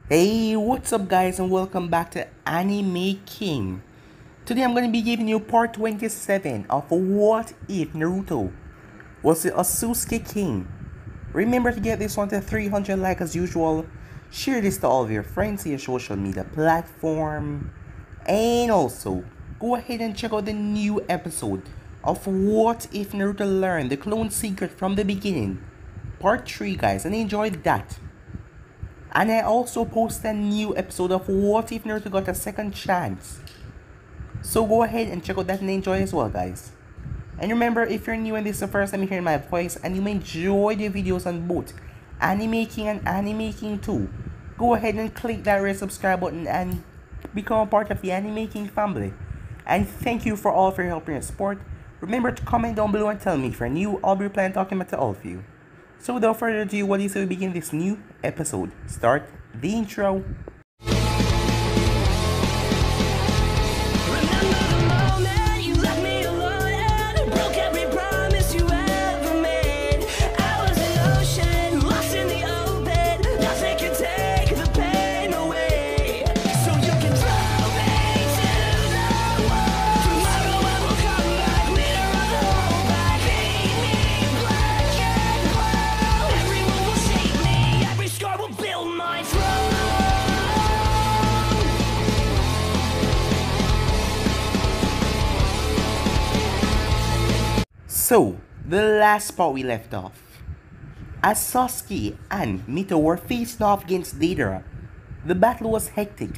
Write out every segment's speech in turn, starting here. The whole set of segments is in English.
Hey, what's up guys and welcome back to Anime King. Today I'm going to be giving you part 27 of What If Naruto was the Otsutsuki King. Remember to get this one to 300 likes as usual, share this to all of your friends on your social media platform, and also go ahead and check out the new episode of What If Naruto Learned the Clone Secret from the Beginning, part 3 guys, and enjoy that. And I also posted a new episode of What If Naruto Got a Second Chance. So go ahead and check out that and enjoy as well guys. And remember, if you're new and this is the first time you're hearing my voice and you may enjoy the videos on both Anime King and Anime King 2, go ahead and click that red subscribe button and become a part of the Anime King family. And thank you for all for your help and support. Remember to comment down below and tell me if you're new. I'll be replying talking about to all of you. So without further ado, what do you say we begin this new episode? Start the intro. So, the last part we left off. As Sasuke and Mito were faced off against Deidara, the battle was hectic.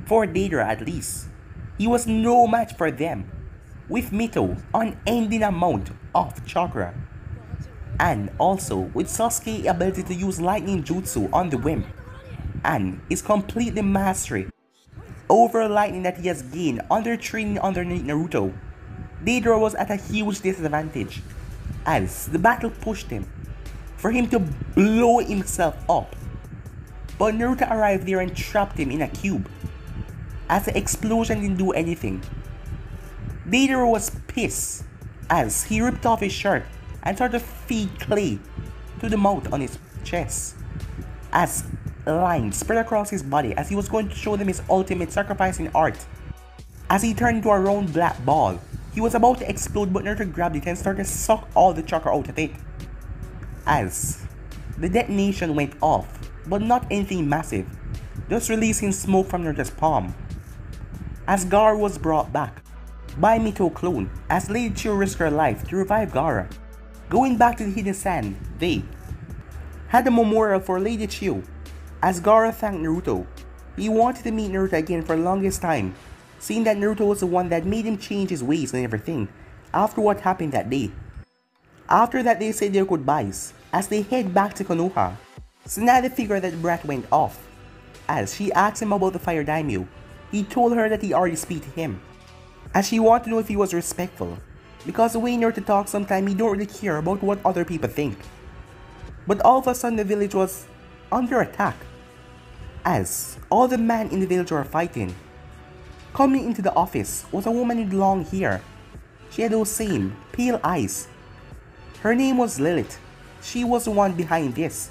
For Deidara at least. He was no match for them, with Mito unending amount of chakra. And also with Sasuke's ability to use lightning jutsu on the whim, and his completely mastery over lightning that he has gained under training underneath Naruto. Deidara was at a huge disadvantage as the battle pushed him for him to blow himself up. But Naruto arrived there and trapped him in a cube as the explosion didn't do anything. Deidara was pissed as he ripped off his shirt and started to feed clay to the mouth on his chest as lines spread across his body as he was going to show them his ultimate sacrificing art. As he turned into a round black ball, he was about to explode, but Naruto grabbed it and started to suck all the chakra out of it. As the detonation went off, but not anything massive, just releasing smoke from Naruto's palm. As Gaara was brought back by Mito clone, as Lady Chiyo risked her life to revive Gaara. Going back to the hidden sand, they had a memorial for Lady Chiyo. As Gaara thanked Naruto, he wanted to meet Naruto again for the longest time, seeing that Naruto was the one that made him change his ways and everything after what happened that day. After that, they said their goodbyes as they head back to Konoha. Tsunade figured that the brat went off. As she asked him about the fire daimyo, he told her that he already speak to him, as she wanted to know if he was respectful, because the way Naruto talks sometimes he don't really care about what other people think. But all of a sudden the village was under attack, as all the men in the village were fighting. Coming into the office was a woman with long hair. She had those same pale eyes. Her name was Lilith. She was the one behind this.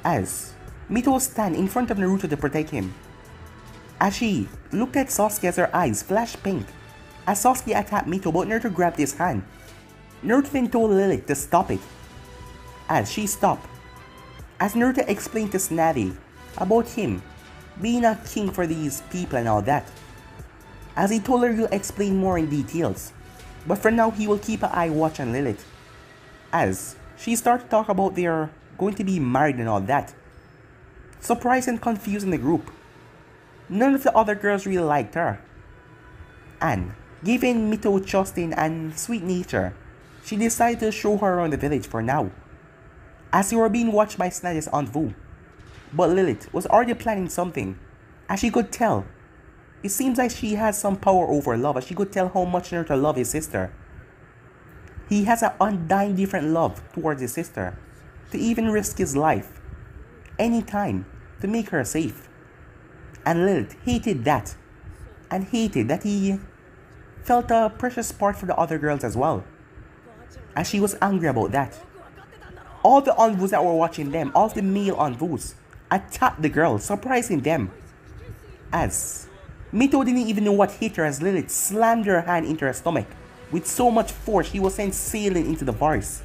As Mito stand in front of Naruto to protect him. As she looked at Sasuke as her eyes flashed pink. As Sasuke attacked Mito, but Naruto grabbed his hand. Naruto then told Lilith to stop it. As she stopped. As Naruto explained to Tsunade about him being a king for these people and all that. As he told her he'll explain more in details, but for now he will keep an eye watch on Lilith. As she started to talk about they're going to be married and all that. Surprised and confused in the group. None of the other girls really liked her. And given Mito's trusting and sweet nature, she decided to show her around the village for now, as they were being watched by Tsunade's Aunt Vu. But Lilith was already planning something, as she could tell. It seems like she has some power over love, as she could tell how much Naruto loves his sister. He has an undying different love towards his sister, to even risk his life anytime to make her safe. And Lilith hated that, and hated that he felt a precious part for the other girls as well, as she was angry about that. All the envoys that were watching them, all the male envoys, attacked the girl, surprising them. As Mito didn't even know what hit her as Lilith slammed her hand into her stomach. With so much force, she was sent sailing into the forest.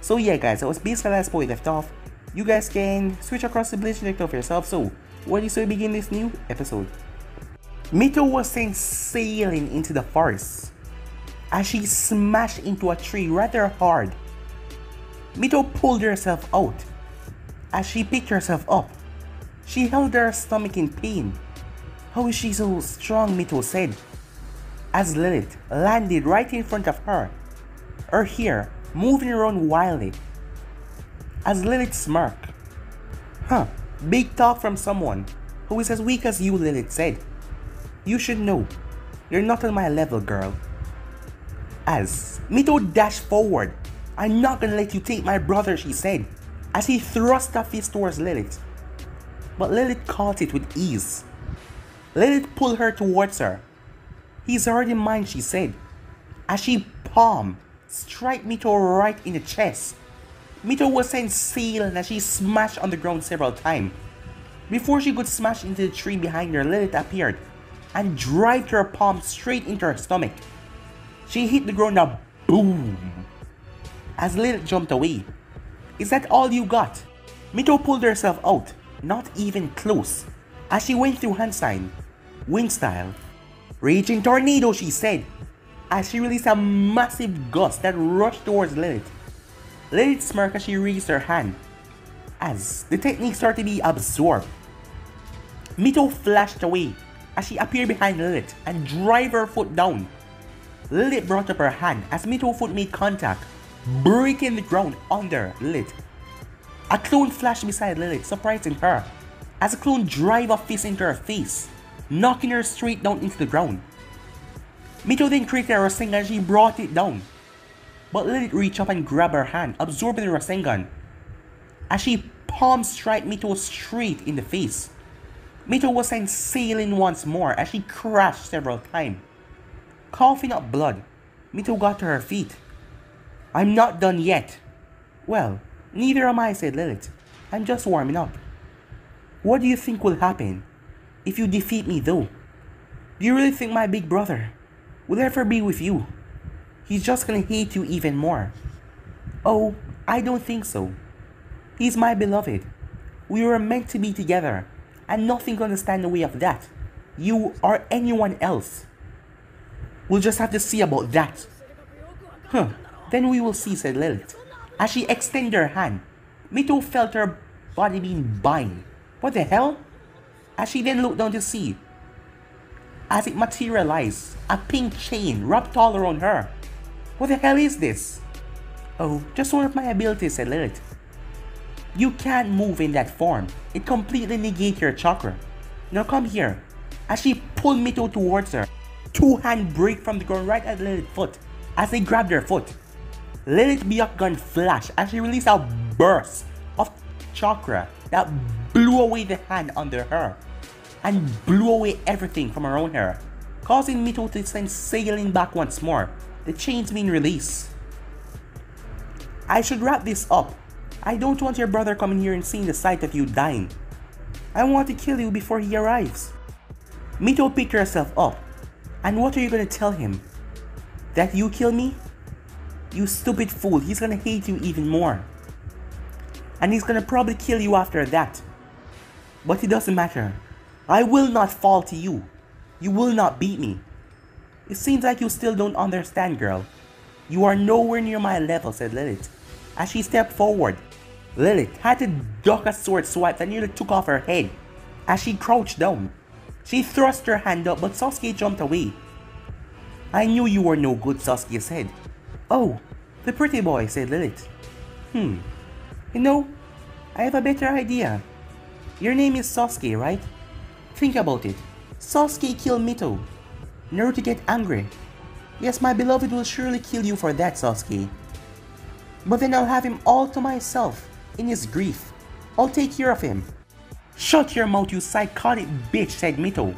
So yeah guys, that was basically the last point left off. You guys can switch across the Blitz Detector for yourself. So, where do you say we begin this new episode? Mito was sent sailing into the forest as she smashed into a tree rather hard. Mito pulled herself out. As she picked herself up, she held her stomach in pain. How is she so strong, Mito said, as Lilith landed right in front of her, her hair moving around wildly. As Lilith smirked. Huh, big talk from someone who is as weak as you, Lilith said. You should know, you're not on my level, girl. As Mito dashed forward. I'm not gonna let you take my brother, she said, as he thrust a fist towards Lilith. But Lilith caught it with ease. Lilith pulled her towards her. He's already mine, she said, as she palm struck Mito right in the chest. Mito was sent sailing as she smashed on the ground several times. Before she could smash into the tree behind her, Lilith appeared and drove her palm straight into her stomach. She hit the ground a boom as Lilith jumped away. Is that all you got? Mito pulled herself out, not even close, as she went through hand sign, wind style. Raging tornado, she said, as she released a massive gust that rushed towards Lilith. Lilith smirked as she raised her hand, as the technique started to be absorbed. Mito flashed away as she appeared behind Lilith and drove her foot down. Lilith brought up her hand as Mito's foot made contact, breaking the ground under Lilith. A clone flashed beside Lilith, surprising her, as a clone drove a fist into her face, knocking her straight down into the ground. Mito then created a Rasengan and she brought it down. But Lilith reached up and grabbed her hand, absorbing the Rasengan, as she palm struck Mito straight in the face. Mito was sent sailing once more as she crashed several times. Coughing up blood, Mito got to her feet. I'm not done yet. Well, neither am I, said Lilith. I'm just warming up. What do you think will happen if you defeat me though? Do you really think my big brother will ever be with you? He's just gonna hate you even more. Oh, I don't think so. He's my beloved. We were meant to be together, and nothing gonna stand in the way of that. You or anyone else. We'll just have to see about that. Huh, then we will see, said Lilith. As she extended her hand, Mito felt her body being bind. What the hell? As she then looked down to see, as it materialized, a pink chain wrapped all around her. What the hell is this? Oh, just one of my abilities, said Lilith. You can't move in that form. It completely negates your chakra. Now come here. As she pulled Mito towards her, two hands break from the ground right at Lilith's foot as they grabbed her foot. Lilith's Byakugan flashed as she released a burst of chakra that blew away the hand under her and blew away everything from around her, causing Mito to send sailing back once more, the chains being released. I should wrap this up. I don't want your brother coming here and seeing the sight of you dying. I want to kill you before he arrives. Mito picked herself up. And what are you gonna tell him? That you kill me? You stupid fool, he's gonna hate you even more. And he's gonna probably kill you after that. But it doesn't matter. I will not fall to you. You will not beat me. It seems like you still don't understand, girl. You are nowhere near my level, said Lilith. As she stepped forward, Lilith had to duck a sword swipe that nearly took off her head. As she crouched down, she thrust her hand up, but Sasuke jumped away. I knew you were no good, Sasuke said. Oh, the pretty boy, said Lilith. You know, I have a better idea. Your name is Sasuke, right? Think about it. Sasuke killed Mito. Naruto get angry. Yes, my beloved will surely kill you for that, Sasuke. But then I'll have him all to myself, in his grief. I'll take care of him. Shut your mouth, you psychotic bitch, said Mito.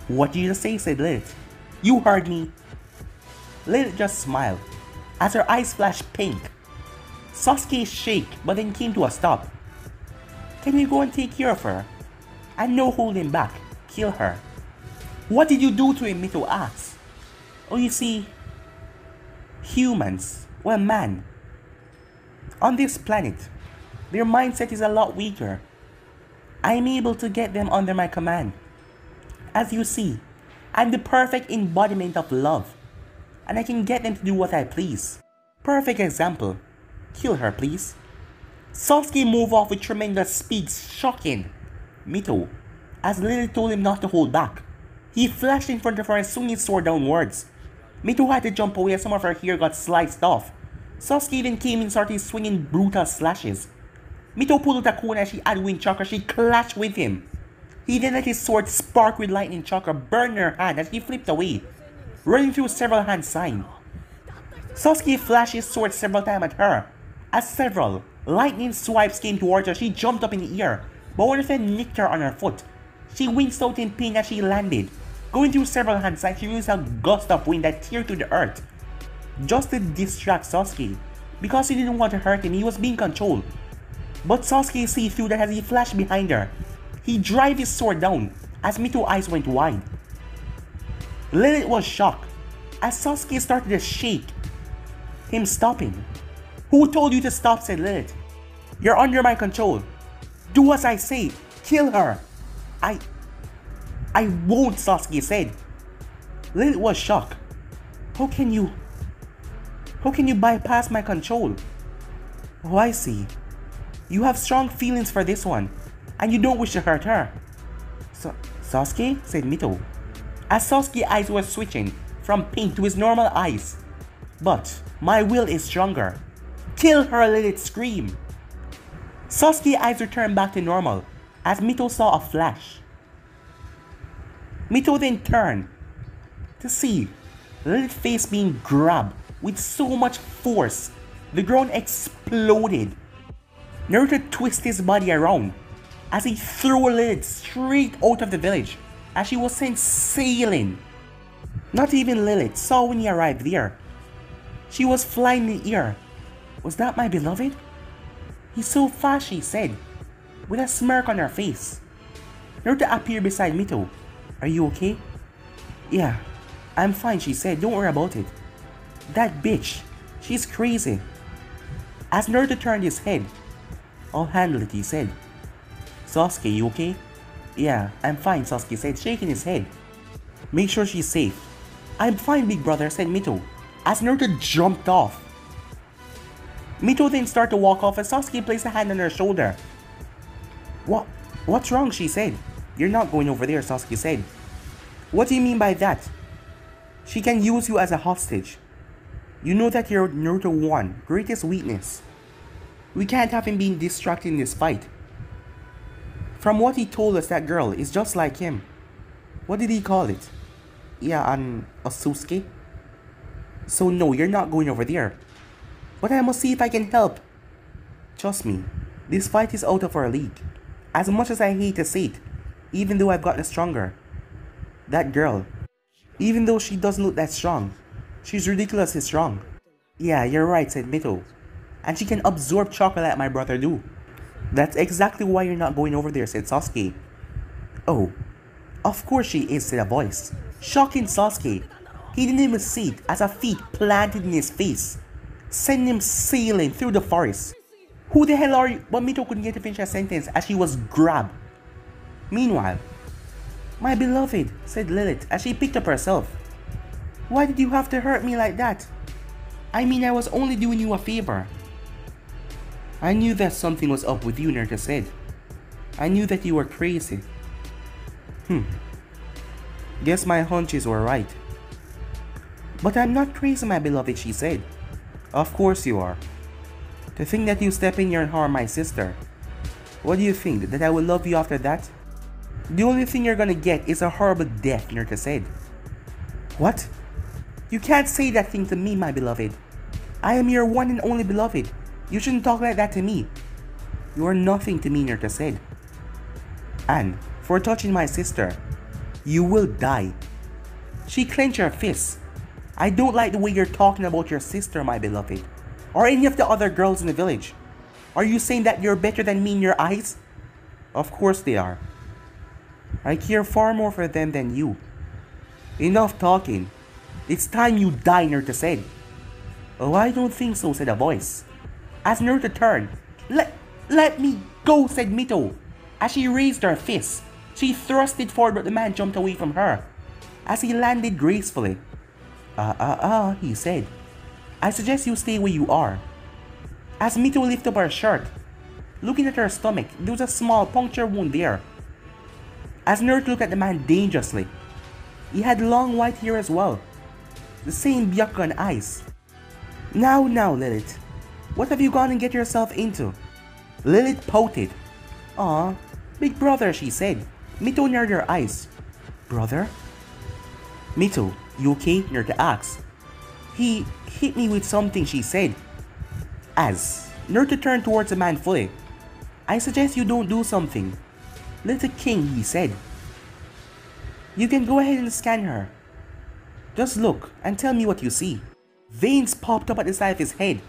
What did you say, said Lilith. You heard me. Lilith just smiled, as her eyes flashed pink. Sasuke shook, but then came to a stop. Can you go and take care of her? And no holding back, kill her. What did you do to him? Mito asks. Oh, you see, humans, well, man, on this planet, their mindset is a lot weaker. I'm able to get them under my command. As you see, I'm the perfect embodiment of love, and I can get them to do what I please. Perfect example. Kill her, please. Sasuke moved off with tremendous speed, shocking Mito, as Lily told him not to hold back. He flashed in front of her and swung his sword downwards. Mito had to jump away as some of her hair got sliced off. Sasuke then came and started swinging brutal slashes. Mito pulled out a cone as she had wind chakra. She clashed with him. He then let his sword spark with lightning chakra, burn her hand as she flipped away, running through several hand signs. Sasuke flashed his sword several times at her. As several lightning swipes came towards her, she jumped up in the air, but one of them nicked her on her foot. She winced out in pain as she landed. Going through several hand signs, she released a gust of wind that teared through the earth, just to distract Sasuke. Because he didn't want to hurt him, he was being controlled. But Sasuke see through that as he flashed behind her. He drove his sword down as Mito's eyes went wide. Lilith was shocked as Sasuke started to shake him, stopping. Who told you to stop? Said Lilith. You're under my control. Do as I say. Kill her. I won't, Sasuke said. Lilith was shocked. How can you bypass my control? Oh, I see. You have strong feelings for this one, and you don't wish to hurt her. Sasuke? Said Mito, as Sasuke's eyes were switching from pink to his normal eyes. But my will is stronger. Kill her, Lilith screamed. Sasuke's eyes returned back to normal as Mito saw a flash. Mito then turned to see Lilith's face being grabbed with so much force, the ground exploded. Naruto twisted his body around as he threw Lilith straight out of the village as she was sent sailing. Not even Lilith saw when he arrived there. She was flying in the air. Was that my beloved? He's so fast, she said, with a smirk on her face. Naruto appeared beside Mito. Are you okay? Yeah, I'm fine, she said. Don't worry about it. That bitch, she's crazy. As Naruto turned his head, I'll handle it, he said. Sasuke, you okay? Yeah, I'm fine, Sasuke said, shaking his head. Make sure she's safe. I'm fine, big brother, said Mito, as Naruto jumped off. Mito then started to walk off as Sasuke placed a hand on her shoulder. What's wrong? She said. You're not going over there, Sasuke said. What do you mean by that? She can use you as a hostage. You know that you're Naruto 1, greatest weakness. We can't have him being distracted in this fight. From what he told us, that girl is just like him. What did he call it? Yeah, an Otsutsuki? So no, you're not going over there. But I must see if I can help. Trust me, this fight is out of our league. As much as I hate to say it, even though I've gotten stronger. That girl, even though she doesn't look that strong, she's ridiculously strong. Yeah, you're right, said Mito. And she can absorb chakra like my brother do. That's exactly why you're not going over there, said Sasuke. Oh, of course she is, said a voice. Shocking Sasuke. He didn't even see it as a feet planted in his face, sending him sailing through the forest. Who the hell are you? But Mito couldn't get to finish a sentence as she was grabbed. Meanwhile, my beloved, said Lilith as she picked up herself. Why did you have to hurt me like that? I mean, I was only doing you a favor. I knew that something was up with you, Naruto said. I knew that you were crazy. Guess my hunches were right. But I'm not crazy, my beloved, she said. Of course you are. To think that you step in here and harm my sister. What do you think, that I will love you after that? The only thing you're gonna get is a horrible death, Naruto said. What? You can't say that thing to me, my beloved. I am your one and only beloved. You shouldn't talk like that to me. You are nothing to me, Naruto said. And for touching my sister, you will die. She clenched her fists. I don't like the way you're talking about your sister, my beloved. Or any of the other girls in the village. Are you saying that you're better than me in your eyes? Of course they are. I care far more for them than you. Enough talking. It's time you die, Naruto said. Oh, I don't think so, said a voice. As Naruto turned, Let me go, said Mito. As she raised her fist, she thrust it forward, but the man jumped away from her. As he landed gracefully. He said. I suggest you stay where you are. As Mito lifted up her shirt, looking at her stomach, there was a small puncture wound there. As Naruto looked at the man dangerously, he had long white hair as well. The same Byakugan eyes. Now, Lilith. What have you gone and get yourself into? Lilith pouted. Aw, big brother, she said. Mito narrowed her eyes. Brother? Mito, you okay? Naruto asked. He hit me with something, she said. As Naruto turned towards the man fully. I suggest you don't do something. Little King, he said. You can go ahead and scan her. Just look and tell me what you see. Veins popped up at the side of his head.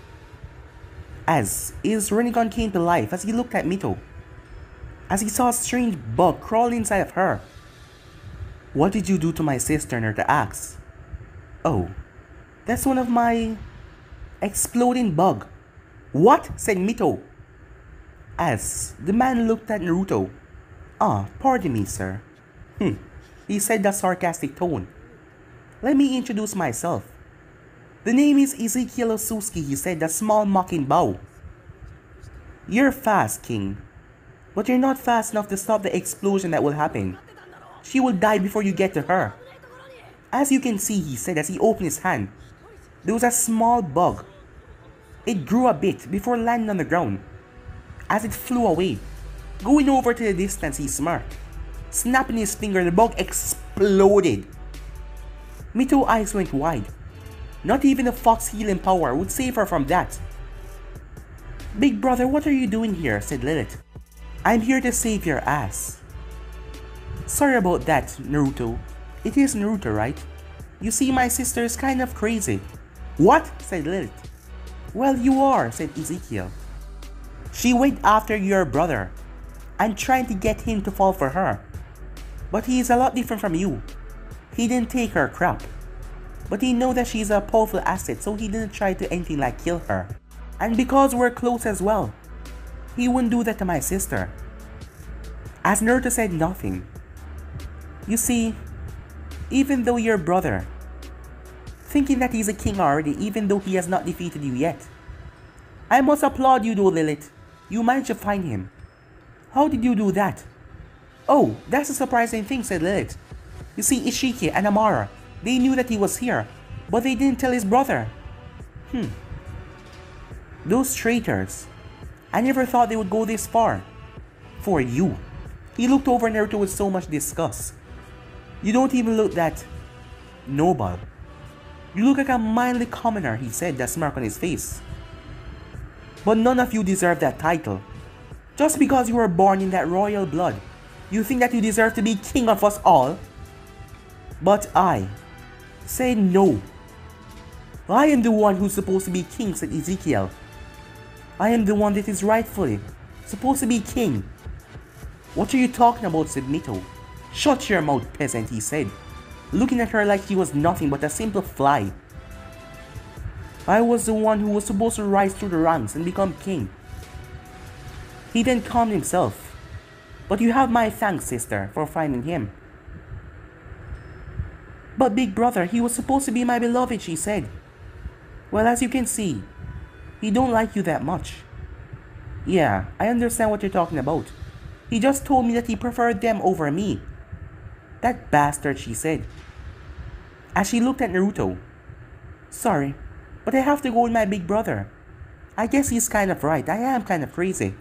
As his Rinnegan came to life as he looked at Mito. As he saw a strange bug crawl inside of her. What did you do to my sister? Naruto asked. Oh, that's one of my exploding bug. What? Said Mito. As the man looked at Naruto. Pardon me, sir. He said that sarcastic tone. Let me introduce myself. The name is Ezekiel Otsutsuki, he said, a small mocking bow. You're fast, King. But you're not fast enough to stop the explosion that will happen. She will die before you get to her. As you can see, he said as he opened his hand, there was a small bug. It grew a bit before landing on the ground. As it flew away, going over to the distance, he smirked. Snapping his finger, the bug exploded. Mito's eyes went wide. Not even a fox healing power would save her from that. Big brother, what are you doing here? Said Lilith. I'm here to save your ass. Sorry about that, Naruto. It is Naruto, right? You see, my sister is kind of crazy. What? Said Lilith. Well, you are, said Ezekiel. She went after your brother and trying to get him to fall for her. But he is a lot different from you. He didn't take her crap. But he know that she's a powerful asset, so he didn't try to anything like kill her. And because we're close as well, he wouldn't do that to my sister. As Naruto said nothing. You see, even though your brother, thinking that he's a king already, even though he has not defeated you yet. I must applaud you though, Lilith. You managed to find him. How did you do that? Oh, that's a surprising thing, said Lilith. You see, Ishiki and Amara, they knew that he was here, but they didn't tell his brother. Those traitors. I never thought they would go this far. For you. He looked over Naruto with so much disgust. You don't even look that noble. You look like a mildly commoner, he said, that smirk on his face. But none of you deserve that title. Just because you were born in that royal blood, you think that you deserve to be king of us all? But I say no. I am the one who's supposed to be king, said Ezekiel. I am the one that is rightfully supposed to be king. What are you talking about, said Mito. Shut your mouth, peasant, he said, looking at her like she was nothing but a simple fly. I was the one who was supposed to rise through the ranks and become king. He then calmed himself. But you have my thanks, sister, for finding him. But big brother, he was supposed to be my beloved, she said. Well, as you can see, he don't like you that much. Yeah, I understand what you're talking about. He just told me that he preferred them over me. That bastard, she said. As she looked at Naruto. Sorry, but I have to go with my big brother. I guess he's kind of right, I am kind of crazy.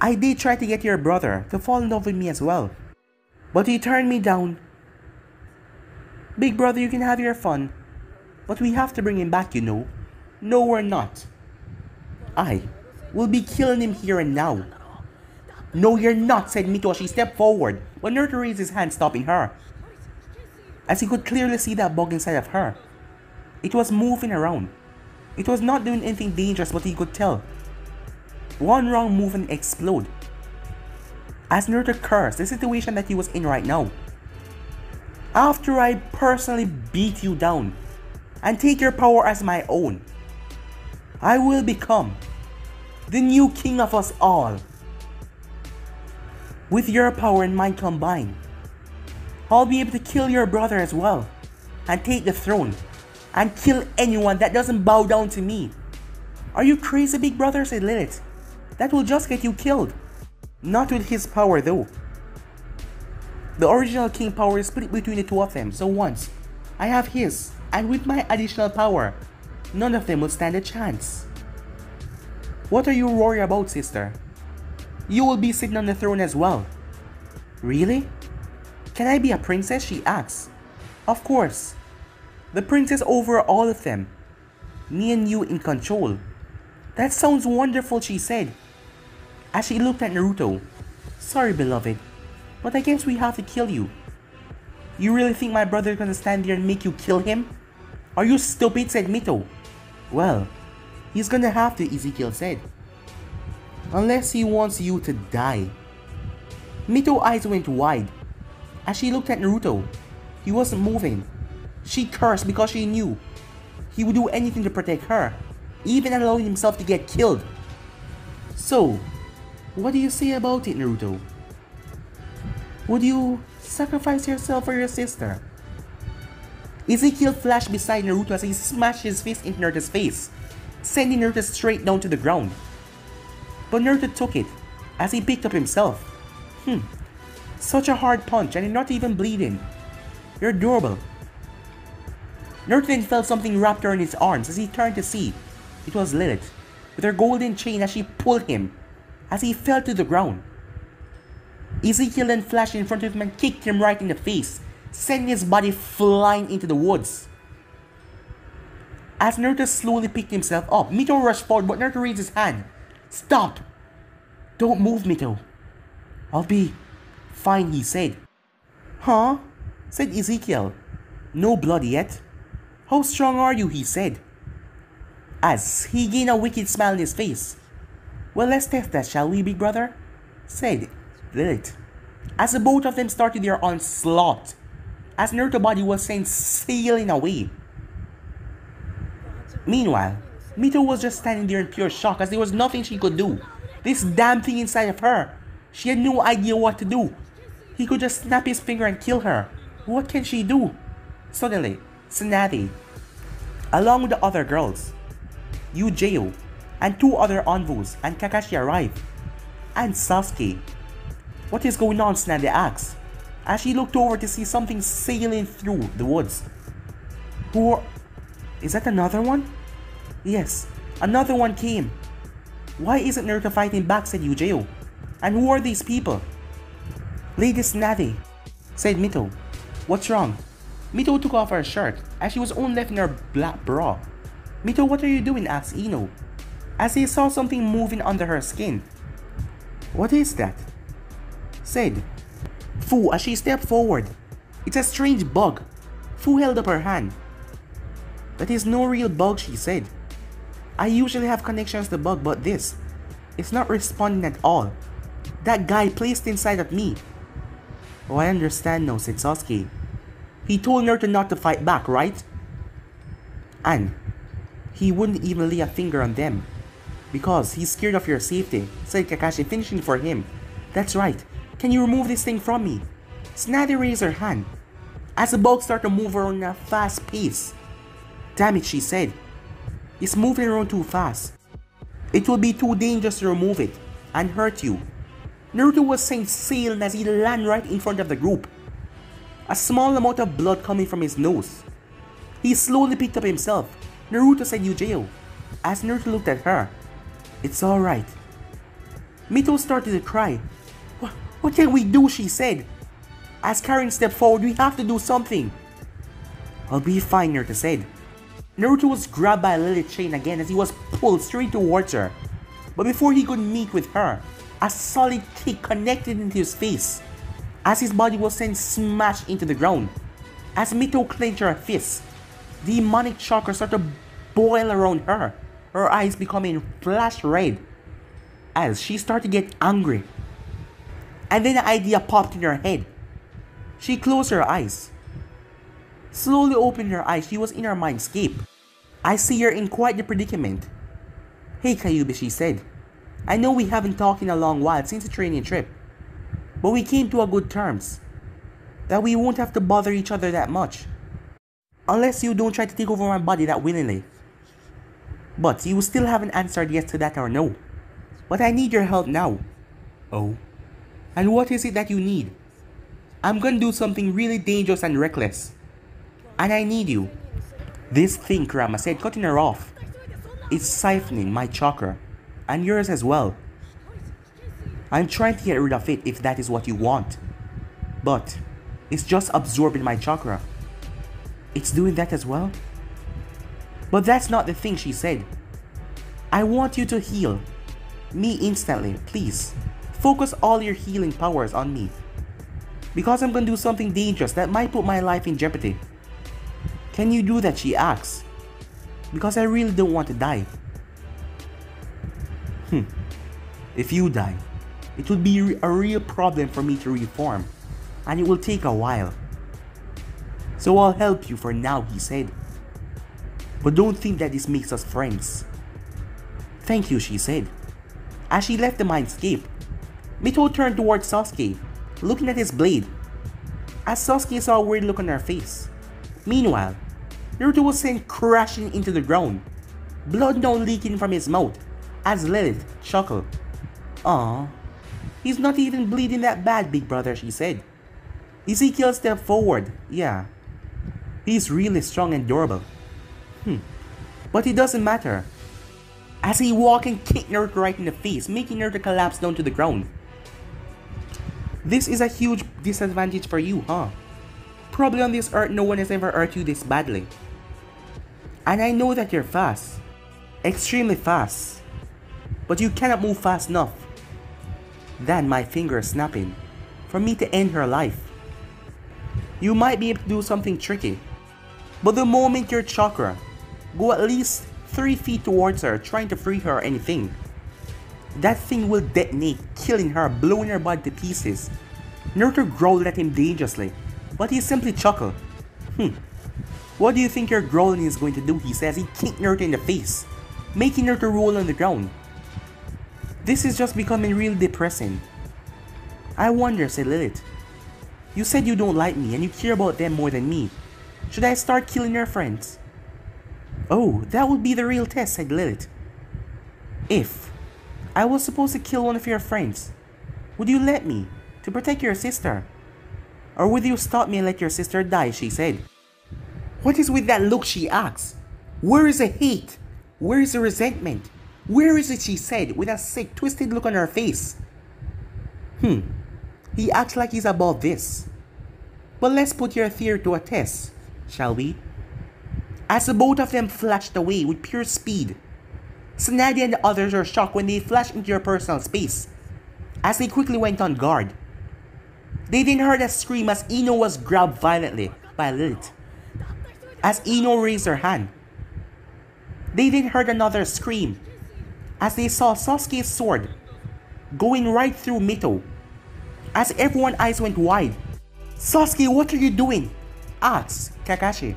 I did try to get your brother to fall in love with me as well. But he turned me down. Big brother, you can have your fun. But we have to bring him back, you know. No, we're not. I will be killing him here and now. No, you're not, said Mito as she stepped forward, but Naruto raised his hand, stopping her. As he could clearly see that bug inside of her. It was moving around. It was not doing anything dangerous, but he could tell. One wrong move and explode. as Naruto cursed the situation that he was in right now. After I personally beat you down and take your power as my own, I will become the new king of us all. With your power and mine combined, I'll be able to kill your brother as well and take the throne and kill anyone that doesn't bow down to me. Are you crazy, big brother? Said Lilith. That will just get you killed. Not with his power though. The original king power is split between the two of them, so once I have his, and with my additional power, none of them will stand a chance. What are you worried about, sister? You will be sitting on the throne as well. Really? Can I be a princess? She asks. Of course. The princess over all of them. Me and you in control. That sounds wonderful, she said, as she looked at Naruto. Sorry, beloved, but I guess we have to kill you. You really think my brother is gonna stand there and make you kill him? Are you stupid? Said Mito. Well, he's gonna have to, Ezekiel said. Unless he wants you to die. Mito's eyes went wide as she looked at Naruto. He wasn't moving. She cursed because she knew he would do anything to protect her, even allowing himself to get killed. So, what do you say about it, Naruto? Would you sacrifice yourself for your sister? Ezekiel flashed beside Naruto as he smashed his fist into Naruto's face, sending Naruto straight down to the ground. But Naruto took it as he picked up himself. Such a hard punch and you're not even bleeding. You're adorable. Naruto then felt something wrapped around his arms as he turned to see. It was Lilith, with her golden chain as she pulled him as he fell to the ground. Ezekiel then flashed in front of him and kicked him right in the face, sending his body flying into the woods. As Naruto slowly picked himself up, Mito rushed forward, but Naruto raised his hand. Stop! Don't move, Mito. I'll be fine, he said. Huh? Said Ezekiel. No blood yet. How strong are you? He said, as he gained a wicked smile on his face. Well, let's test that, shall we, big brother? Said Lilith, as the both of them started their onslaught, as Naruto's body was sent sailing away. Meanwhile, Mito was just standing there in pure shock as there was nothing she could do. This damn thing inside of her. She had no idea what to do. He could just snap his finger and kill her. What can she do? Suddenly, Tsunade, along with the other girls, Yujeo, and two other envoys, and Kakashi arrived, and Sasuke. What is going on? Tsunade asked, as she looked over to see something sailing through the woods. Is that another one? Yes, another one came. Why isn't Naruto fighting back? Said Yujeo. And who are these people? Lady Tsunade, said Mito. What's wrong? Mito took off her shirt as she was only left in her black bra. Mito, what are you doing? Asked Ino, as he saw something moving under her skin. What is that? Said Fu as she stepped forward. It's a strange bug. Fu held up her hand. That is no real bug, she said. I usually have connections to bug, but this, it's not responding at all. That guy placed inside of me. Oh, I understand now, said Sasuke. He told Naruto not to fight back, right? And he wouldn't even lay a finger on them because he's scared of your safety, said Kakashi, finishing for him. That's right. Can you remove this thing from me? Tsunade raised her hand as the bug started to move around at a fast pace. Damn it, she said. It's moving around too fast. It will be too dangerous to remove it and hurt you. Naruto was sent sailing as he landed right in front of the group. A small amount of blood coming from his nose. He slowly picked up himself. Naruto, said Yujeo, as Naruto looked at her. It's alright. Mito started to cry. What can we do? She said. As Karen stepped forward, we have to do something. I'll be fine, Naruto said. Naruto was grabbed by Lilith's chain again as he was pulled straight towards her. But before he could meet with her, a solid kick connected into his face as his body was sent smashed into the ground. As Mito clenched her fists, demonic chakra started to boil around her, her eyes becoming flash red as she started to get angry. And then an idea popped in her head. She closed her eyes. Slowly opened her eyes, she was in her mindscape. I see her in quite the predicament. Hey Kyubi, she said. I know we haven't talked in a long while since the training trip. But we came to a good terms. That we won't have to bother each other that much. Unless you don't try to take over my body that willingly. But you still haven't answered yes to that or no. But I need your help now. Oh? And what is it that you need? I'm gonna do something really dangerous and reckless. And I need you. This thing, Kurama said, cutting her off. It's siphoning my chakra. And yours as well. I'm trying to get rid of it if that is what you want. But it's just absorbing my chakra. It's doing that as well? But that's not the thing, she said. I want you to heal. Me instantly, please. Focus all your healing powers on me. Because I'm gonna do something dangerous that might put my life in jeopardy. Can you do that, she asks. Because I really don't want to die. If you die, it would be a real problem for me to reform. And it will take a while. So I'll help you for now, he said. But don't think that this makes us friends. Thank you, she said. As she left the mindscape, Mito turned towards Sasuke, looking at his blade. As Sasuke saw a weird look on her face. Meanwhile, Naruto was sent crashing into the ground, blood now leaking from his mouth, as Lilith chuckled. Aww, he's not even bleeding that bad, big brother, she said. Ezekiel stepped forward. Yeah, he's really strong and durable. But it doesn't matter. As he walked and kicked Naruto right in the face, making Naruto collapse down to the ground. This is a huge disadvantage for you, huh? Probably on this earth no one has ever hurt you this badly. And I know that you're fast. Extremely fast. But you cannot move fast enough. Then my fingers snapping. For me to end her life. You might be able to do something tricky. But the moment your chakra go at least 3 feet towards her trying to free her or anything, that thing will detonate, killing her, blowing her body to pieces. Naruto growled at him dangerously, but he simply chuckled. What do you think your growling is going to do, he says. He kicked Naruto in the face, making Naruto roll on the ground. This is just becoming really depressing. I wonder, said Lilith. You said you don't like me and you care about them more than me. Should I start killing your friends? Oh, that would be the real test, said Lilith. If I was supposed to kill one of your friends, would you let me, to protect your sister? Or would you stop me and let your sister die, she said. What is with that look, she asks. Where is the hate? Where is the resentment? Where is it, she said, with a sick, twisted look on her face. He acts like he's about this. But let's put your theory to a test, shall we? As the both of them flashed away with pure speed, Tsunade and the others were shocked when they flashed into your personal space, as they quickly went on guard. They then heard a scream as Ino was grabbed violently by Lilith. As Ino raised her hand, they then heard another scream as they saw Sasuke's sword going right through Mito. As everyone's eyes went wide. Sasuke, what are you doing? Asked Kakashi.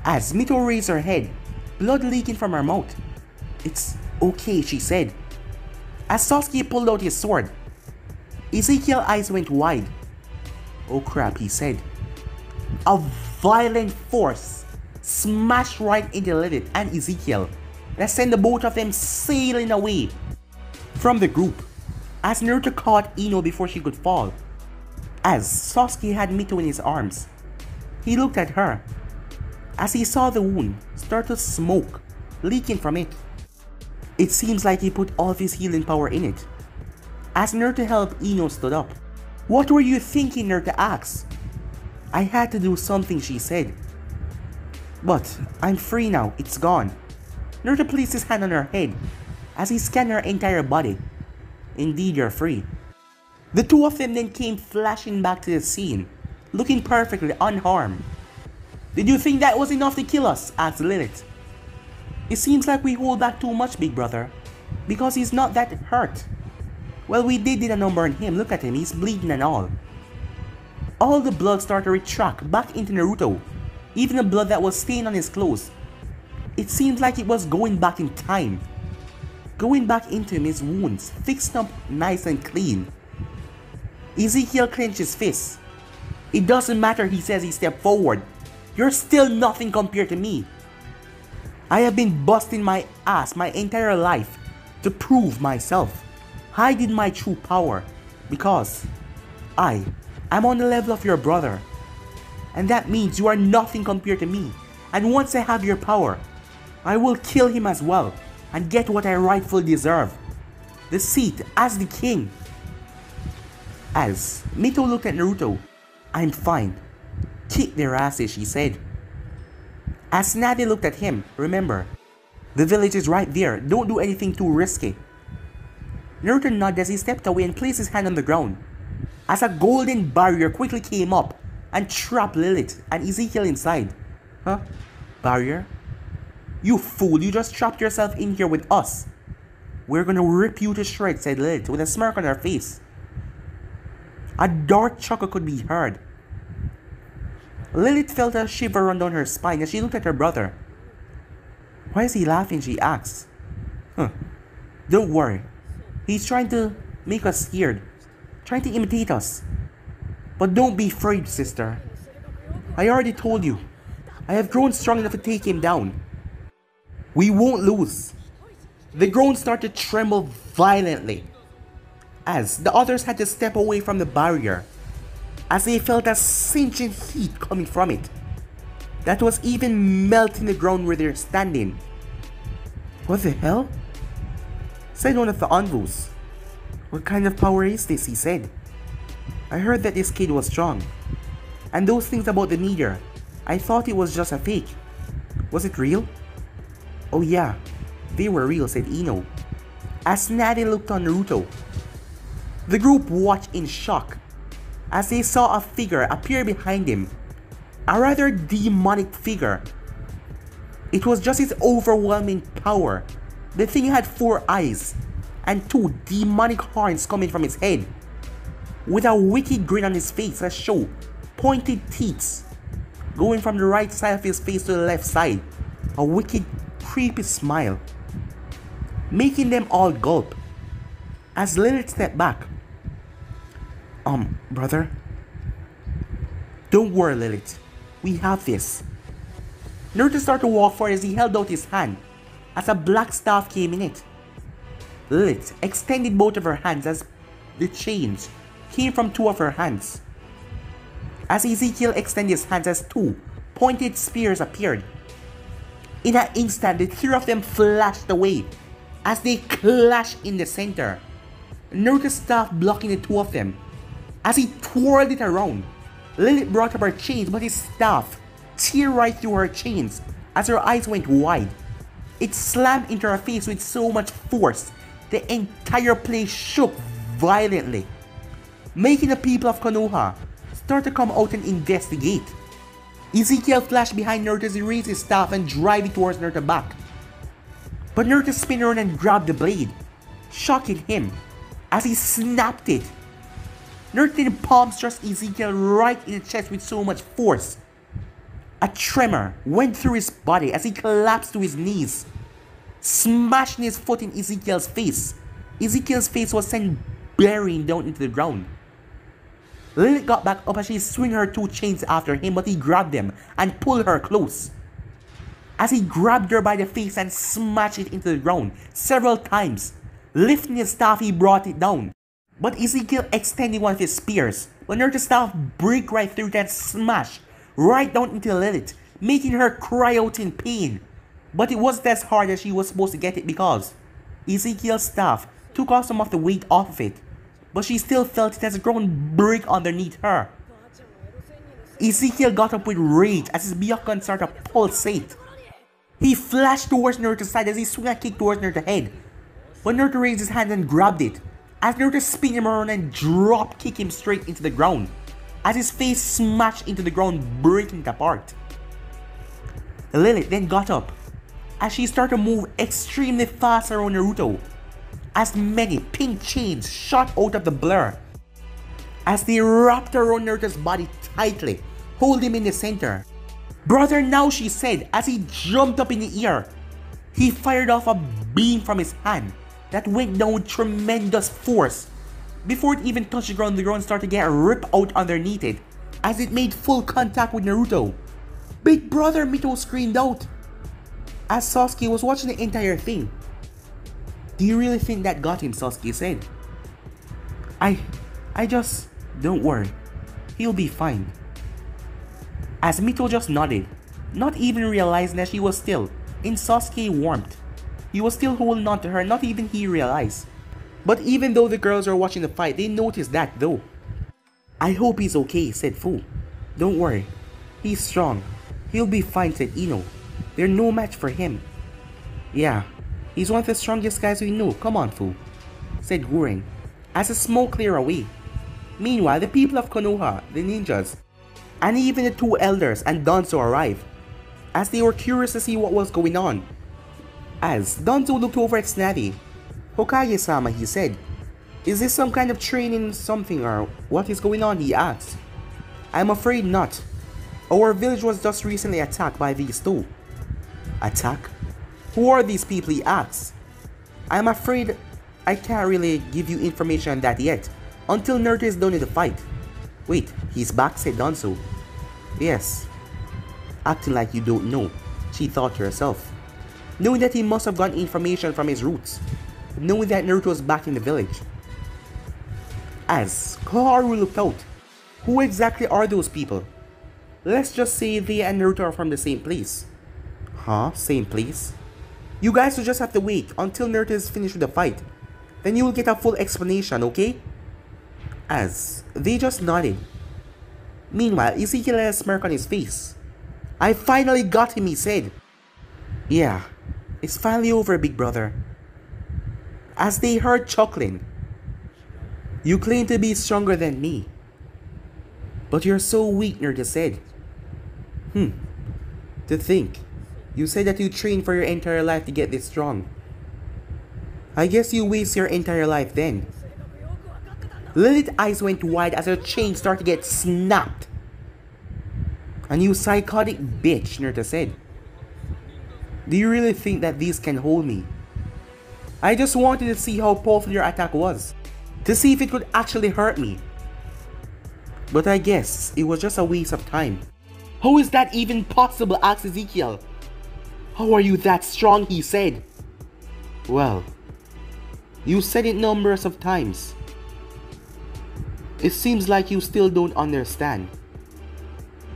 As Mito raised her head, blood leaking from her mouth. It's okay, she said. As Sasuke pulled out his sword, Ezekiel's eyes went wide. Oh crap, he said. A violent force smashed right into Lilith and Ezekiel that sent the both of them sailing away from the group. As Naruto caught Ino before she could fall. As Sasuke had Mito in his arms, he looked at her. As he saw the wound start to smoke, leaking from it. It seems like he put all of his healing power in it. As Naruto helped Ino stood up. What were you thinking, Naruto asked. I had to do something, she said. But I'm free now, it's gone. Naruto placed his hand on her head as he scanned her entire body. Indeed, you're free. The two of them then came flashing back to the scene, looking perfectly unharmed. Did you think that was enough to kill us? Asked Lilith. It seems like we hold back too much, big brother, because he's not that hurt. Well, we did a number on him. Look at him, he's bleeding and all. All the blood started to retract back into Naruto. Even the blood that was stained on his clothes. It seemed like it was going back in time. Going back into him, his wounds, fixed up nice and clean. Ezekiel clenched his fists. It doesn't matter, he says. He stepped forward. You're still nothing compared to me. I have been busting my ass my entire life to prove myself. Hiding my true power. Because I'm on the level of your brother. And that means you are nothing compared to me. And once I have your power, I will kill him as well. And get what I rightfully deserve. The seat as the king. As Mito looked at Naruto. I'm fine. Kick their asses, she said. As Nadia looked at him, remember, the village is right there. Don't do anything too risky. Naruto nodded as he stepped away and placed his hand on the ground. As a golden barrier quickly came up and trapped Lilith and Ezekiel inside. Huh? Barrier? You fool, you just trapped yourself in here with us. We're gonna rip you to shreds, said Lilith with a smirk on her face. A dark chuckle could be heard. Lilith felt a shiver run down her spine as she looked at her brother. Why is he laughing? She asked. Don't worry. He's trying to make us scared. Trying to imitate us. But don't be afraid, sister. I already told you. I have grown strong enough to take him down. We won't lose. The grown started to tremble violently. As the others had to step away from the barrier. As they felt a singeing heat coming from it. That was even melting the ground where they're standing. What the hell? Said one of the envoys. What kind of power is this? He said. I heard that this kid was strong. And those things about the meteor, I thought it was just a fake. Was it real? Oh yeah, they were real, said Ino. As Nadia looked on Naruto. The group watched in shock as they saw a figure appear behind him. A rather demonic figure. It was just his overwhelming power. The thing had 4 eyes and 2 demonic horns coming from his head. With a wicked grin on his face that showed pointed teeth going from the right side of his face to the left side. A wicked, creepy smile. Making them all gulp. As Lilith stepped back. Brother? Don't worry, Lilith. We have this. Naruto started to walk forward as he held out his hand, as a black staff came in it. Lilith extended both of her hands as the chains came from 2 of her hands. As Ezekiel extended his hands as 2 pointed spears appeared. In an instant, the 3 of them flashed away as they clashed in the center. Naruto's staff blocking the 2 of them. As he twirled it around, Lilith brought up her chains, but his staff tear right through her chains as her eyes went wide. It slammed into her face with so much force, the entire place shook violently, making the people of Konoha start to come out and investigate. Ezekiel flashed behind Naruto as he raised his staff and drive it towards Naruto's back. But Naruto spun around and grabbed the blade, shocking him as he snapped it. Naruto then palm thrust Ezekiel right in the chest with so much force. A tremor went through his body as he collapsed to his knees, smashing his foot in Ezekiel's face. Ezekiel's face was sent burying down into the ground. Lilith got back up as she swung her 2 chains after him, but he grabbed them and pulled her close. As he grabbed her by the face and smashed it into the ground several times, lifting his staff he brought it down. But Ezekiel extended one of his spears, but Naruto's staff break right through that smash right down into Lilith, making her cry out in pain. But it wasn't as hard as she was supposed to get it because Ezekiel's staff took off some of the weight off of it, but she still felt it as the ground break underneath her. Ezekiel got up with rage as his Byakugan started to pulsate. He flashed towards Naruto's side as he swung a kick towards Naruto's head, but Naruto raised his hand and grabbed it, as Naruto spun him around and drop kicked him straight into the ground, as his face smashed into the ground, breaking it apart. Lilith then got up, as she started to move extremely fast around Naruto. as many pink chains shot out of the blur as they wrapped around Naruto's body tightly, holding him in the center. "Brother, now," she said as he jumped up in the air. He fired off a beam from his hand that went down with tremendous force. Before it even touched the ground started to get ripped out underneath it as it made full contact with Naruto. "Big brother," Mito screamed out as Sasuke was watching the entire thing. "Do you really think that got him?" Sasuke said. I just... Don't worry. He'll be fine." As Mito just nodded, not even realizing that she was still in Sasuke's warmth. He was still holding on to her, not even he realized. But even though the girls were watching the fight, they noticed that though. "I hope he's okay," said Fu. "Don't worry. He's strong. He'll be fine," said Ino. "They're no match for him." "Yeah, he's one of the strongest guys we know. Come on, Fu," said Gurren, as the smoke cleared away. Meanwhile, the people of Konoha, the ninjas, and even the two elders and Danzo arrived, as they were curious to see what was going on. As Danzo looked over at Snazzy, "Hokage-sama," he said, "is this some kind of training something or what is going on?" he asked. "I'm afraid not. Our village was just recently attacked by these two." "Attack? Who are these people?" he asked. "I'm afraid I can't really give you information on that yet, until Naruto is done with the fight." "Wait, he's back," said Danzo. "Yes." Acting like you don't know, she thought to herself, knowing that he must have gotten information from his roots, knowing that Naruto was back in the village. As Koharu looked out, who exactly are those people? Let's just say they and Naruto are from the same place. Huh? Same place? You guys will just have to wait until Naruto is finished with the fight. Then you will get a full explanation, okay? As they just nodded. Meanwhile, Ezekiel had a smirk on his face. "I finally got him," he said. "Yeah, it's finally over, big brother." As they heard chuckling. "You claim to be stronger than me, but you're so weak," Naruto said. To think, you said that you trained for your entire life to get this strong. I guess you waste your entire life then." Lilith's eyes went wide as her chain started to get snapped. "And you psychotic bitch," Naruto said. "Do you really think that these can hold me? I just wanted to see how powerful your attack was, to see if it could actually hurt me. But I guess it was just a waste of time." "How is that even possible?" asked Ezekiel. "How are you that strong?" he said. "Well, you said it numbers of times. It seems like you still don't understand.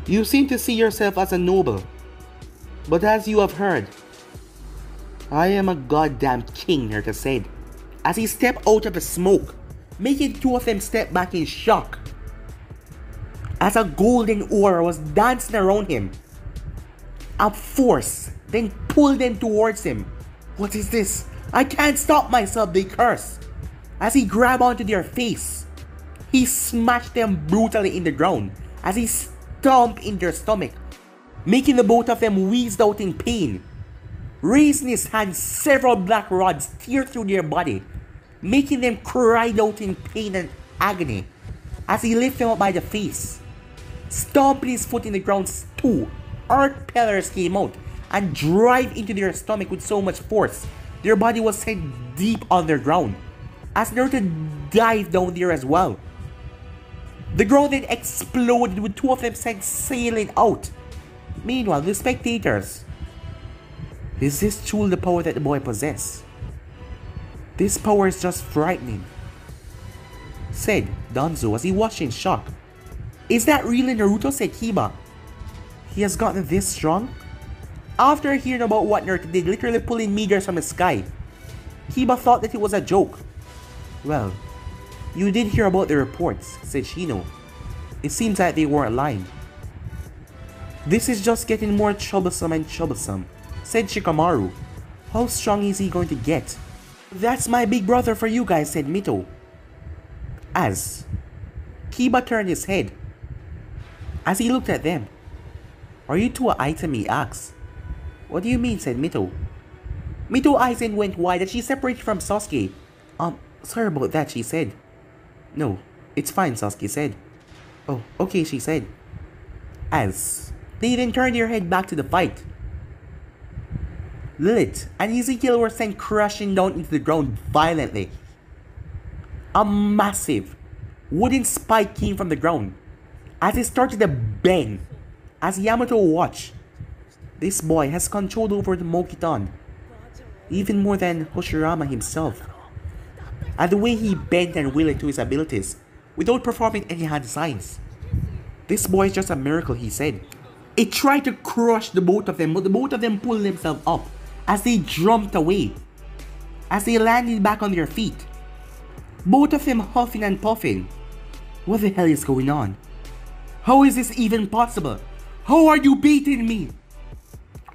You seem to see yourself as a noble, but as you have heard, I am a goddamn king," Naruto said, as he stepped out of the smoke, making the two of them step back in shock. As a golden aura was dancing around him, a force then pulled them towards him. "What is this? I can't stop myself," they cursed. As he grabbed onto their face, he smashed them brutally in the ground as he stomped in their stomach, making the both of them wheezed out in pain. Raising his hand, several black rods teared through their body, making them cry out in pain and agony as he lifted them up by the face. Stomping his foot in the ground, two earth pillars came out and drive into their stomach with so much force, their body was sent deep underground, as Naruto dived down there as well. The ground then exploded with two of them sent sailing out. Meanwhile, the spectators. Is this truly the power that the boy possesses? This power is just frightening, said Danzo as he watched in shock. Is that really Naruto? Said Kiba. He has gotten this strong? After hearing about what Naruto did, literally pulling meteors from the sky, Kiba thought that it was a joke. Well, you did hear about the reports, said Shino. It seems like they weren't lying. This is just getting more troublesome and troublesome, said Shikamaru. How strong is he going to get? That's my big brother for you guys, said Mito. As Kiba turned his head, as he looked at them. Are you two an item? He asked. What do you mean? Said Mito. Mito's eyes then went wide as she separated from Sasuke, Sorry about that, she said. No, it's fine, Sasuke said. Oh, okay, she said. As they then turned their head back to the fight. Lilith and Ezekiel were sent crashing down into the ground violently. A massive wooden spike came from the ground as it started to bend. As Yamato watched, this boy has control over the Mokiton, even more than Hoshirama himself. And the way he bent and willed to his abilities without performing any hand signs. This boy is just a miracle, he said. It tried to crush the both of them, but the both of them pulled themselves up as they jumped away, as they landed back on their feet. Both of them huffing and puffing. What the hell is going on? How is this even possible? How are you beating me?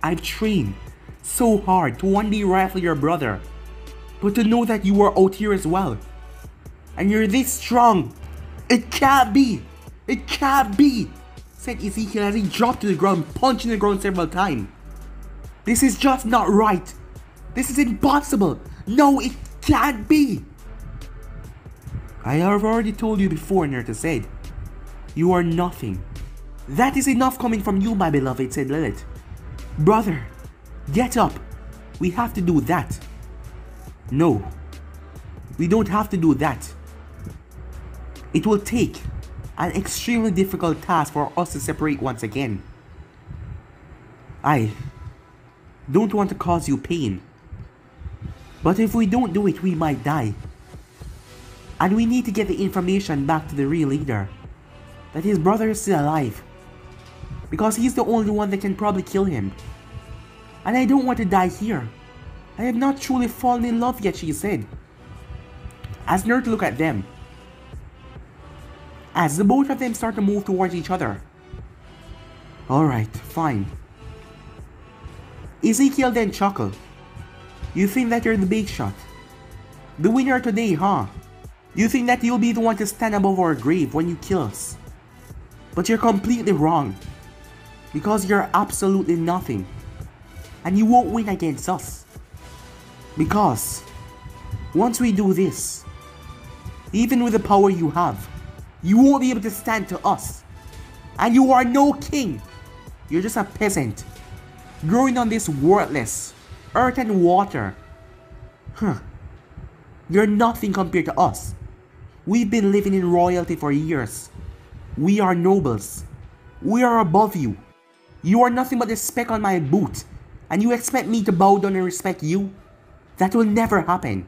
I've trained so hard to one day rifle your brother, but to know that you are out here as well, and you're this strong, it can't be! It can't be! Said Ezekiel as he dropped to the ground, punching the ground several times. This is just not right. This is impossible. No, it can't be. I have already told you before, Naruto said. You are nothing. That is enough coming from you, my beloved, said Lilith. Brother, get up. We have to do that. No, we don't have to do that. It will take an extremely difficult task for us to separate once again. I don't want to cause you pain, but if we don't do it, we might die. And we need to get the information back to the real leader, that his brother is still alive, because he's the only one that can probably kill him. And I don't want to die here. I have not truly fallen in love yet, she said. As Naruto looked at them, as the both of them start to move towards each other. Alright, fine. Ezekiel then chuckled. You think that you're the big shot? The winner today, huh? You think that you'll be the one to stand above our grave when you kill us? But you're completely wrong. Because you're absolutely nothing. And you won't win against us. Because once we do this, even with the power you have, you won't be able to stand to us. And you are no king. You're just a peasant, growing on this worthless earth and water. You're nothing compared to us. We've been living in royalty for years. We are nobles. We are above you. You are nothing but a speck on my boot, and you expect me to bow down and respect you? That will never happen.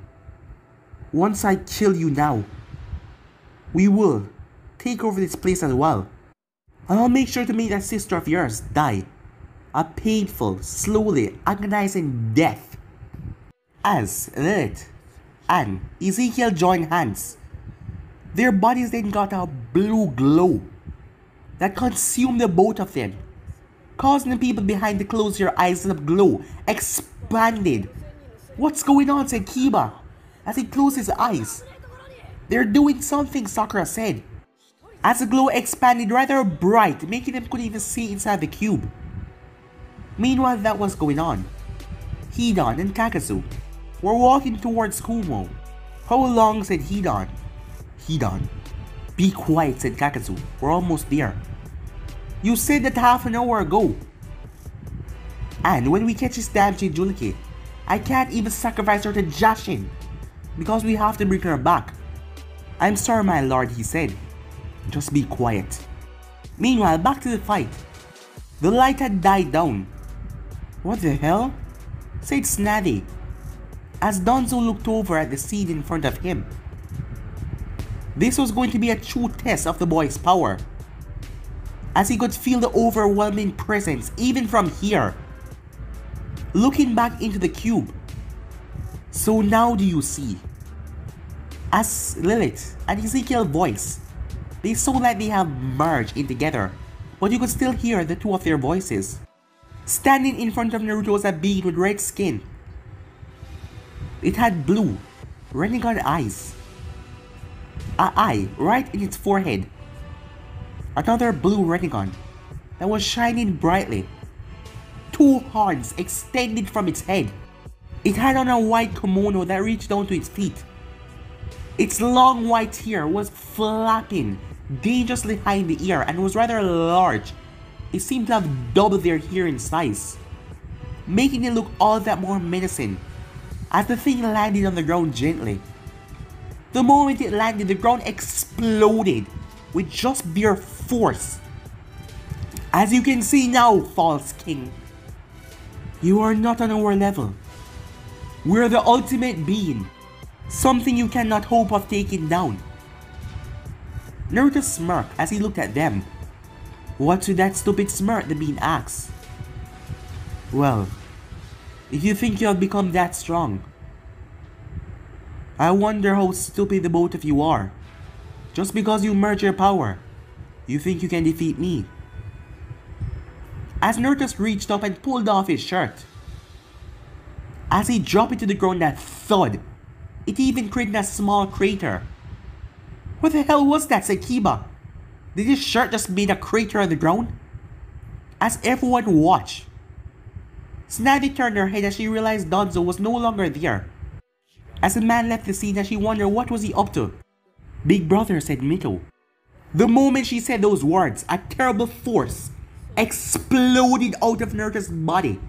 Once I kill you now, we will take over this place as well. And I'll make sure to make that sister of yours die a painful, slowly agonizing death. As Lilith and Ezekiel joined hands, their bodies then got a blue glow that consumed the both of them, causing the people behind to close their eyes and the glow expanded. What's going on, said Kiba as he closed his eyes. They're doing something, Sakura said, as the glow expanded rather bright, making them couldn't even see inside the cube. Meanwhile, that was going on. Hidan and Kakazu were walking towards Kumo. How long, said Hidan. Hidan. Be quiet, said Kakazu. We're almost there. You said that half an hour ago. And when we catch this damn Shinjuki, I can't even sacrifice her to Jashin, because we have to bring her back. I'm sorry, my lord, he said. Just be quiet. Meanwhile, back to the fight. The light had died down. What the hell? Said Snaddy, as Donzo looked over at the scene in front of him. This was going to be a true test of the boy's power, as he could feel the overwhelming presence even from here. Looking back into the cube. So now do you see? As Lilith and Ezekiel's voice, they sound like they have merged in together, but you could still hear the two of their voices. Standing in front of Naruto was a being with red skin. It had blue, Rinnegan eyes. An eye right in its forehead. Another blue Rinnegan that was shining brightly. Two horns extended from its head. It had on a white kimono that reached down to its feet. Its long white hair was flapping dangerously high in the air and was rather large. It seemed to have doubled their hair in size, making it look all that more menacing as the thing landed on the ground gently. The moment it landed, the ground exploded with just bare force. As you can see now, false king, you are not on our level. We're the ultimate being, something you cannot hope of taking down. Naruto smirked as he looked at them. What's with that stupid smirk, the being asked. Well, if you think you have become that strong, I wonder how stupid the both of you are. Just because you merge your power, you think you can defeat me. As Naruto reached up and pulled off his shirt. As he dropped it to the ground, that thud, it even created a small crater. What the hell was that, said Kiba? Did his shirt just made a crater on the ground? As everyone watched, Snivy turned her head as she realized Danzo was no longer there. As the man left the scene, she wondered what was he up to. Big brother, said Mito. The moment she said those words, a terrible force exploded out of Naruto's body.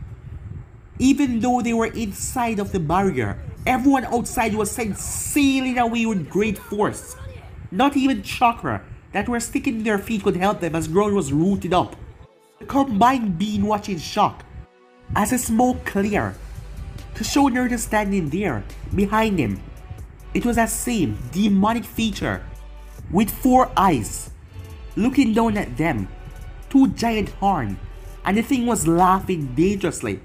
Even though they were inside of the barrier, everyone outside was sent sailing away with great force. Not even chakra that were sticking to their feet could help them as ground was rooted up. The combined being watched in shock as the smoke cleared to show Naruto standing there behind him. It was that same demonic feature with 4 eyes looking down at them, 2 giant horns, and the thing was laughing dangerously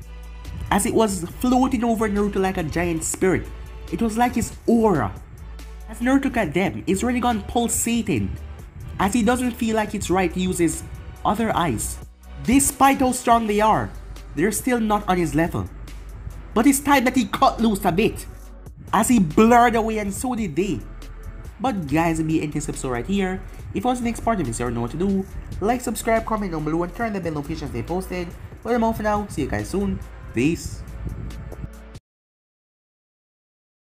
as it was floating over Naruto like a giant spirit. It was like his aura. As Naruto looked at them, his red gun pulsating as he doesn't feel like it's right to use his other eyes. Despite how strong they are, they're still not on his level. But it's time that he cut loose a bit as he blurred away, and so did they. But guys, it'll be ending this episode right here. If you want the next part of this, you know what to do. Like, subscribe, comment down below, and turn the bell notifications they posted. But I'm out for now. See you guys soon. Peace.